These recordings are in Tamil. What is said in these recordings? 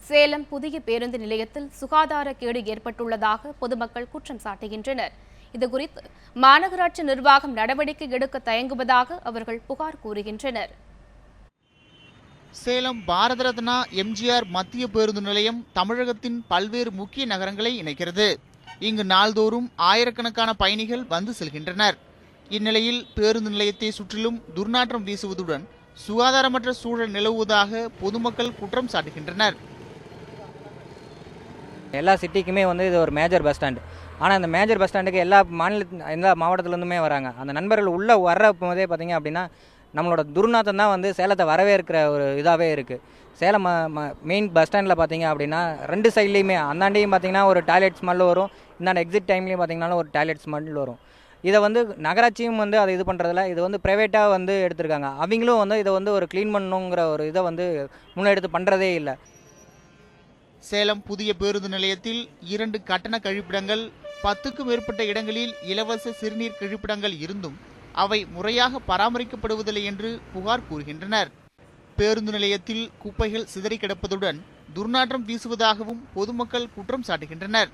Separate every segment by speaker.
Speaker 1: சேலம் புதிய பேருந்து நிலையத்தில் சுகாதார கேடு ஏற்பட்டுள்ளதாக பொதுமக்கள் குற்றம் சாட்டுகின்றனர். இதுகுறித்து மாநகராட்சி நிர்வாகம் நடவடிக்கை எடுக்க தயங்குவதாக அவர்கள் புகார் கூறுகின்றனர்.
Speaker 2: சேலம் பாரத ரத்னா எம்ஜிஆர் மத்திய பேருந்து நிலையம் தமிழகத்தின் பல்வேறு முக்கிய நகரங்களை இணைக்கிறது. இங்கு நாள்தோறும் ஆயிரக்கணக்கான பயணிகள் வந்து செல்கின்றனர். இந்நிலையில் பேருந்து நிலையத்தை சுற்றிலும் துர்நாற்றம் வீசுவதுடன் சுகாதாரமற்ற சூழல் நிலவுவதாக பொதுமக்கள் குற்றம் சாட்டுகின்றனர்.
Speaker 3: எல்லா சிட்டிக்குமே இது ஒரு மேஜர் பஸ் ஸ்டாண்டு. ஆனால் அந்த மேஜர் பஸ் ஸ்டாண்டுக்கு எல்லா மாவட்டத்துலேருந்துமே வராங்க. அந்த நண்பர்கள் உள்ளே வர்ற போதே பார்த்தீங்க அப்படின்னா நம்மளோட துர்நாற்றம் தான் சேலத்தை வரவேற்கிற ஒரு இதாகவே இருக்குது. சேலம் மெயின் பஸ் ஸ்டாண்டில் பார்த்தீங்க அப்படின்னா ரெண்டு சைட்லேயுமே அந்தாண்டையும் பார்த்தீங்கன்னா ஒரு டாய்லெட் ஸ்மெல் வரும், இந்தாண்ட எக்ஸிட் டைம்லேயும் பார்த்தீங்கன்னா ஒரு டாய்லெட் ஸ்மெல் வரும். இதை நகராட்சியும் அதை இது பண்ணுறதில்ல. இது ப்ரைவேட்டாக எடுத்திருக்காங்க. அவங்களும் இதை ஒரு க்ளீன் பண்ணணுங்கிற ஒரு இதை முன்னெடுத்து பண்ணுறதே இல்லை.
Speaker 2: சேலம் புதிய பேருந்து நிலையத்தில் 2 கட்டண கழிப்பிடங்கள், 10க்கும் மேற்பட்ட இடங்களில் இலவச சிறுநீர் கழிப்பிடங்கள் இருந்தும் அவை முறையாக பராமரிக்கப்படுவதில்லை என்று புகார் கூறுகின்றனர். பேருந்து நிலையத்தில் குப்பைகள் சிதறி கிடப்பதுடன் துர்நாற்றம் வீசுவதாகவும் பொதுமக்கள் குற்றம் சாட்டுகின்றனர்.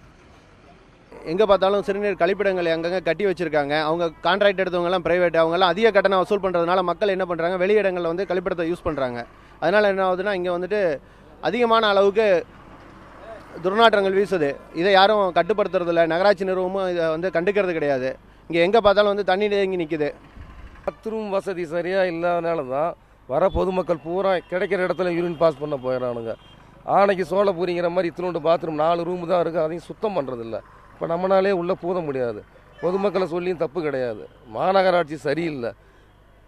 Speaker 4: எங்கே பார்த்தாலும் சிறுநீர் கழிப்பிடங்கள் அங்கங்கே கட்டி வச்சிருக்காங்க. அவங்க கான்ட்ராக்ட் எடுத்தவங்கலாம் பிரைவேட், அவங்கெல்லாம் அதிக கட்டணம் வசூல் பண்ணுறதுனால மக்கள் என்ன பண்ணுறாங்க, வெளியிடங்களில் கழிப்பிடத்தை யூஸ் பண்ணுறாங்க. அதனால் என்ன ஆகுதுன்னா இங்கே அதிகமான அளவுக்கு துர்நாற்றங்கள் வீசுது. இதை யாரும் கட்டுப்படுத்துறதில்ல. நகராட்சி நிறுவனமும் இதை கண்டுக்கிறது கிடையாது. இங்கே எங்கே பார்த்தாலும் தண்ணி தேங்கி நிற்குது.
Speaker 5: பாத்ரூம் வசதி சரியாக இல்லாதனால தான் வர பொதுமக்கள் பூரா கிடைக்கிற இடத்துல யூரின் பாஸ் பண்ண போயிடறானுங்க. ஆனைக்கு சோளப்பூரிங்கிற மாதிரி இத்தினோண்டு பாத்ரூம் 4 ரூம் தான் இருக்குது, அதையும் சுத்தம் பண்ணுறதில்ல. இப்போ நம்மளாலே உள்ளே பூத முடியாது. பொதுமக்களை சொல்லியும் தப்பு கிடையாது. மாநகராட்சி சரியில்லை.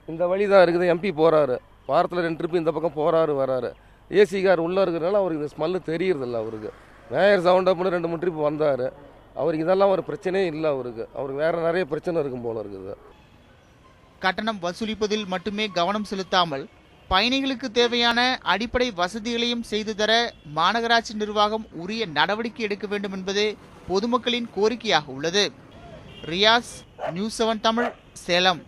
Speaker 5: இந்த வழி தான் இருக்குது. எம்பி போகிறாரு, வாரத்தில் 2 ட்ரிப்பு இந்த பக்கம் போகிறாரு வராரு. ஏசி கார் உள்ளே இருக்கிறனால அவருக்கு இந்த ஸ்மெல்லு தெரியறதில்ல. அவருக்கு மேயர் சவுண்ட் அப்னு 2-3 ட்ரிப்பு வந்தார். அவருக்கு இதெல்லாம் ஒரு பிரச்சனையே இல்லை. அவருக்கு வேறு நிறைய பிரச்சனை இருக்கும் போல இருக்குது.
Speaker 2: கட்டணம் வசூலிப்பதில் மட்டுமே கவனம் செலுத்தாமல் பயணிகளுக்கு தேவையான அடிப்படை வசதிகளையும் செய்து தர மாநகராட்சி நிர்வாகம் உரிய நடவடிக்கை எடுக்க வேண்டும் என்பதே பொதுமக்களின் கோரிக்கையாக உள்ளது. ரியாஸ், நியூஸ் 7 தமிழ், சேலம்.